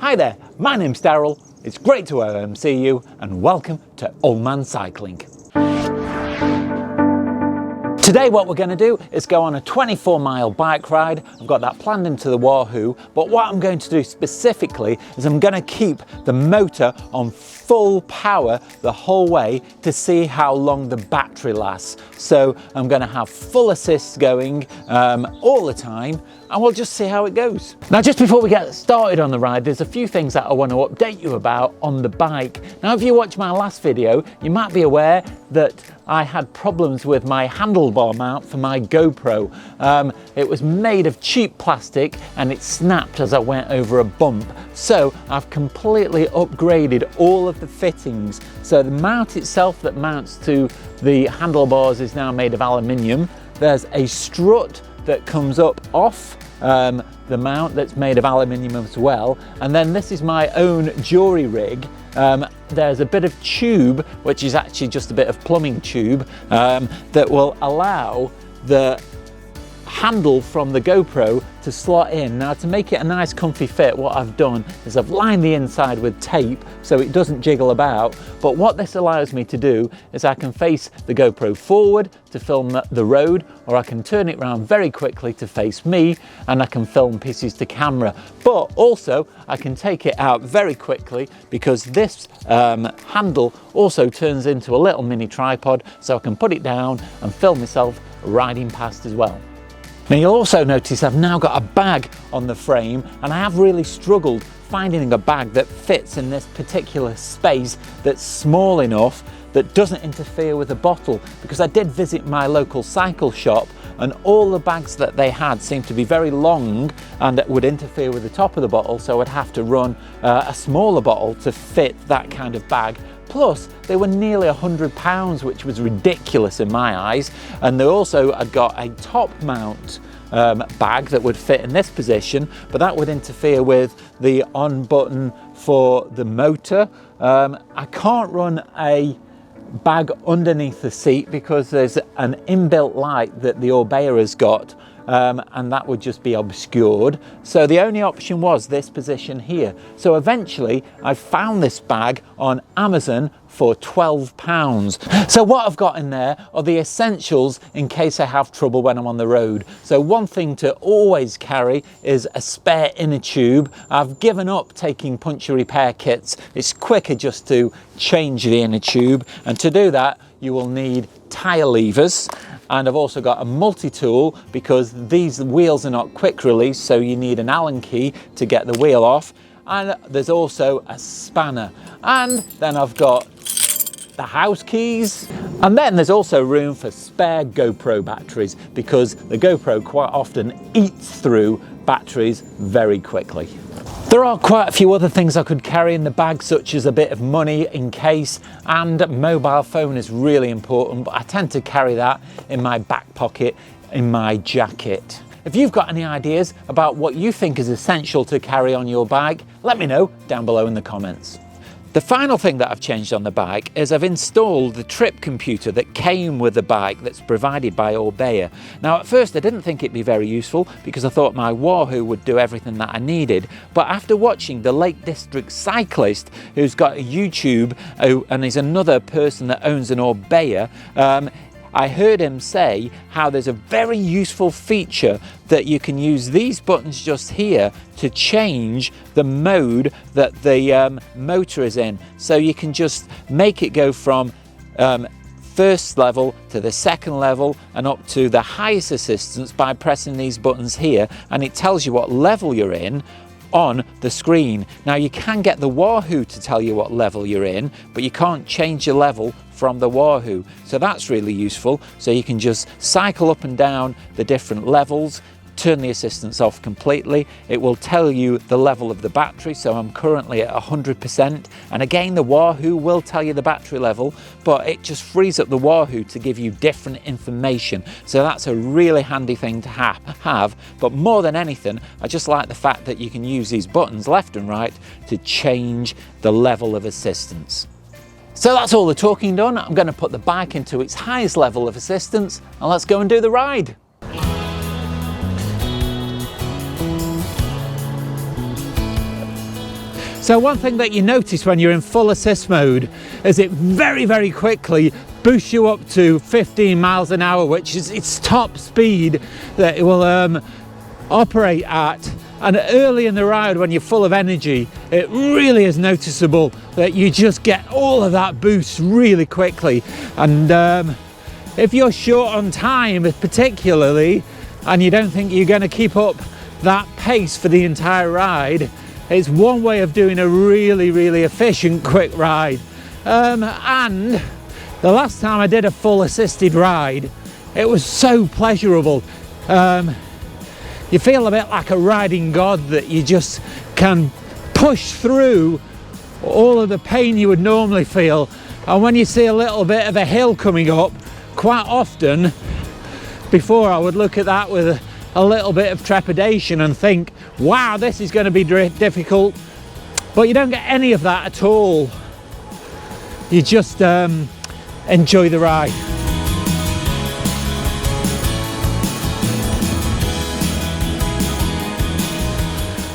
Hi there, my name's Darrell, it's great to MC you and welcome to Old Man Cycling. Today what we're going to do is go on a 24-mile bike ride. I've got that planned into the Wahoo, but what I'm going to do specifically is I'm going to keep the motor on full power the whole way to see how long the battery lasts. So I'm going to have full assist going all the time, and we'll just see how it goes. Now, just before we get started on the ride, there's a few things that I want to update you about on the bike. Now, if you watched my last video, you might be aware that I had problems with my handlebar mount for my GoPro. It was made of cheap plastic and it snapped as I went over a bump. So I've completely upgraded all of the fittings. So the mount itself that mounts to the handlebars is now made of aluminium. There's a strut that comes up off the mount that's made of aluminium as well. And then this is my own jury rig. There's a bit of tube, which is actually just a bit of plumbing tube, that will allow the handle from the GoPro to slot in. Now, to make it a nice comfy fit, what I've done is I've lined the inside with tape so it doesn't jiggle about. But what this allows me to do is I can face the GoPro forward to film the road, or I can turn it around very quickly to face me and I can film pieces to camera. But also I can take it out very quickly because this handle also turns into a little mini tripod, so I can put it down and film myself riding past as well. Now, you'll also notice I've now got a bag on the frame, and I have really struggled finding a bag that fits in this particular space that's small enough that doesn't interfere with the bottle, because I did visit my local cycle shop and all the bags that they had seemed to be very long and it would interfere with the top of the bottle, so I'd have to run a smaller bottle to fit that kind of bag. Plus, they were nearly £100, which was ridiculous in my eyes. And they also had got a top mount bag that would fit in this position, but that would interfere with the on button for the motor. I can't run a bag underneath the seat because there's an inbuilt light that the Orbea has got, and that would just be obscured. So the only option was this position here. So eventually I found this bag on Amazon for £12. So what I've got in there are the essentials in case I have trouble when I'm on the road. So one thing to always carry is a spare inner tube. I've given up taking puncture repair kits. It's quicker just to change the inner tube, and to do that you will need tyre levers. And I've also got a multi-tool because these wheels are not quick release, so you need an Allen key to get the wheel off. And there's also a spanner. And then I've got the house keys. And then there's also room for spare GoPro batteries because the GoPro quite often eats through batteries very quickly. There are quite a few other things I could carry in the bag, such as a bit of money in case, and mobile phone is really important, but I tend to carry that in my back pocket in my jacket. If you've got any ideas about what you think is essential to carry on your bike, let me know down below in the comments. The final thing that I've changed on the bike is I've installed the trip computer that came with the bike that's provided by Orbea. Now, at first I didn't think it'd be very useful because I thought my Wahoo would do everything that I needed, but after watching the Lake District cyclist who's got a YouTube and is another person that owns an Orbea, I heard him say how there's a very useful feature that you can use these buttons just here to change the mode that the motor is in. So you can just make it go from first level to the second level and up to the highest assistance by pressing these buttons here, and it tells you what level you're in on the screen. Now, you can get the Wahoo to tell you what level you're in, but you can't change your level from the Wahoo. So that's really useful. So you can just cycle up and down the different levels, turn the assistance off completely. It will tell you the level of the battery. So I'm currently at 100%. And again, the Wahoo will tell you the battery level, but it just frees up the Wahoo to give you different information. So that's a really handy thing to have. But more than anything, I just like the fact that you can use these buttons left and right to change the level of assistance. So that's all the talking done. I'm going to put the bike into its highest level of assistance and let's go and do the ride. So one thing that you notice when you're in full assist mode is it very quickly boosts you up to 15 miles an hour, which is its top speed that it will operate at. And early in the ride, when you're full of energy, it really is noticeable that you just get all of that boost really quickly. And if you're short on time particularly, and you don't think you're going to keep up that pace for the entire ride, it's one way of doing a really efficient quick ride. And the last time I did a full assisted ride, it was so pleasurable. You feel a bit like a riding god, that you just can push through all of the pain you would normally feel. And when you see a little bit of a hill coming up, quite often before I would look at that with a little bit of trepidation and think, wow, this is going to be difficult. But you don't get any of that at all. You just enjoy the ride.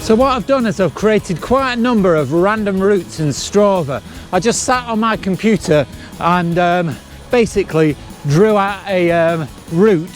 So what I've done is I've created quite a number of random routes in Strava. I just sat on my computer and basically drew out a route.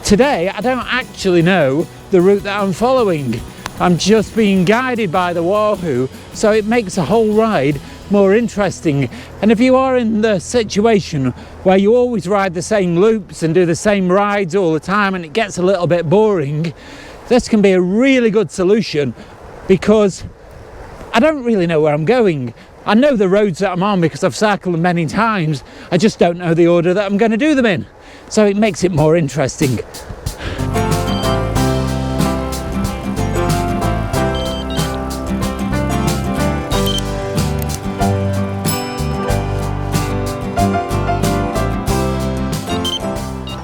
Today I don't actually know the route that I'm following. I'm just being guided by the Wahoo, so it makes the whole ride more interesting. And if you are in the situation where you always ride the same loops and do the same rides all the time and it gets a little bit boring, this can be a really good solution, because I don't really know where I'm going. I know the roads that I'm on because I've cycled them many times. I just don't know the order that I'm going to do them in. So it makes it more interesting.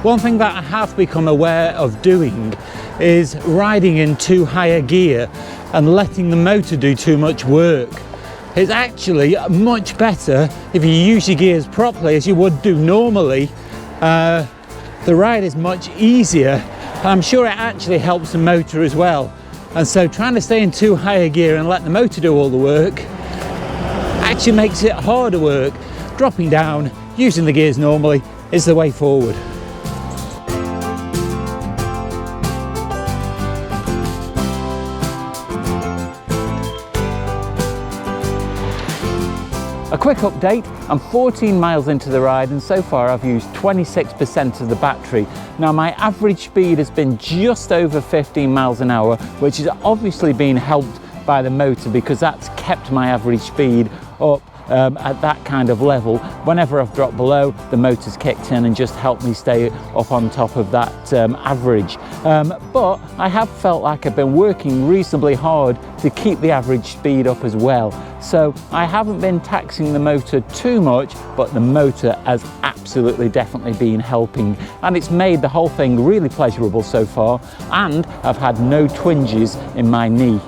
One thing that I have become aware of doing is riding in too high a gear and letting the motor do too much work. It's actually much better if you use your gears properly, as you would do normally. The ride is much easier. I'm sure it actually helps the motor as well. And so trying to stay in too high a gear and let the motor do all the work actually makes it harder work. Dropping down, using the gears normally is the way forward. A quick update, I'm 14 miles into the ride and so far I've used 26% of the battery. Now my average speed has been just over 15 miles an hour, which has obviously been helped by the motor, because that's kept my average speed up at that kind of level. Whenever I've dropped below, the motor's kicked in and just helped me stay up on top of that average. But I have felt like I've been working reasonably hard to keep the average speed up as well. So I haven't been taxing the motor too much, but the motor has absolutely definitely been helping, and it's made the whole thing really pleasurable so far, and I've had no twinges in my knee.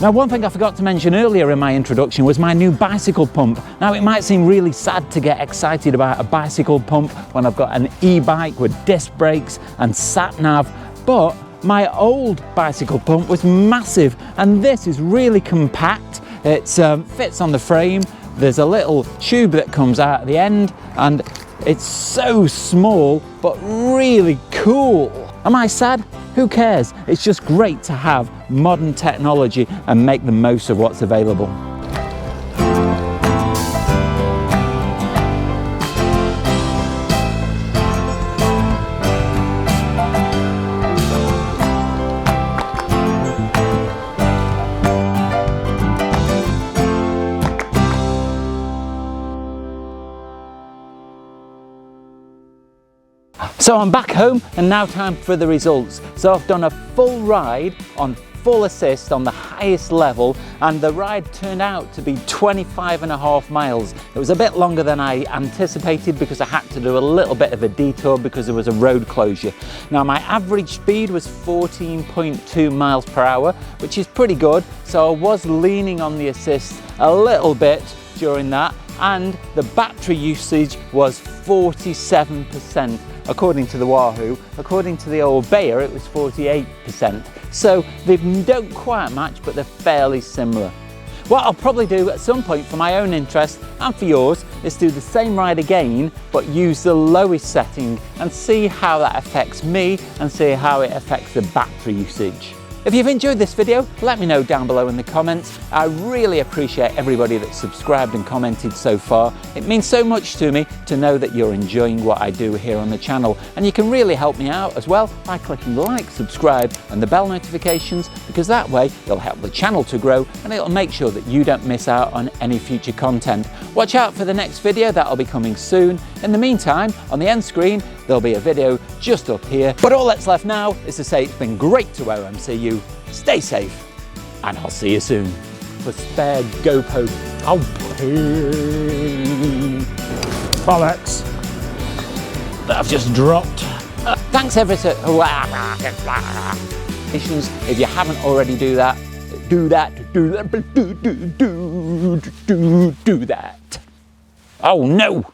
Now, one thing I forgot to mention earlier in my introduction was my new bicycle pump. Now, it might seem really sad to get excited about a bicycle pump when I've got an e-bike with disc brakes and sat-nav, but my old bicycle pump was massive, and this is really compact. It fits on the frame. There's a little tube that comes out at the end, and it's so small, but really cool. Am I sad? Who cares? It's just great to have modern technology and make the most of what's available. So I'm back home and now time for the results. So I've done a full ride on full assist on the highest level, and the ride turned out to be 25.5 miles. It was a bit longer than I anticipated because I had to do a little bit of a detour because there was a road closure. Now my average speed was 14.2 miles per hour, which is pretty good. So I was leaning on the assist a little bit during that, and the battery usage was 47%. According to the Wahoo. According to the Orbea, it was 48%. So they don't quite match, but they're fairly similar. What I'll probably do at some point for my own interest and for yours is do the same ride again, but use the lowest setting and see how that affects me and see how it affects the battery usage. If you've enjoyed this video, let me know down below in the comments. I really appreciate everybody that's subscribed and commented so far. It means so much to me to know that you're enjoying what I do here on the channel. And you can really help me out as well by clicking like, subscribe and the bell notifications, because that way it'll help the channel to grow and it'll make sure that you don't miss out on any future content. Watch out for the next video, that'll be coming soon. In the meantime, on the end screen, there'll be a video just up here. But all that's left now is to say it's been great to OMC you. Stay safe, and I'll see you soon. For spare GoPro. Oh, bollocks. That I've just dropped. Thanks ever so. If you haven't already do that. Do that. Oh no!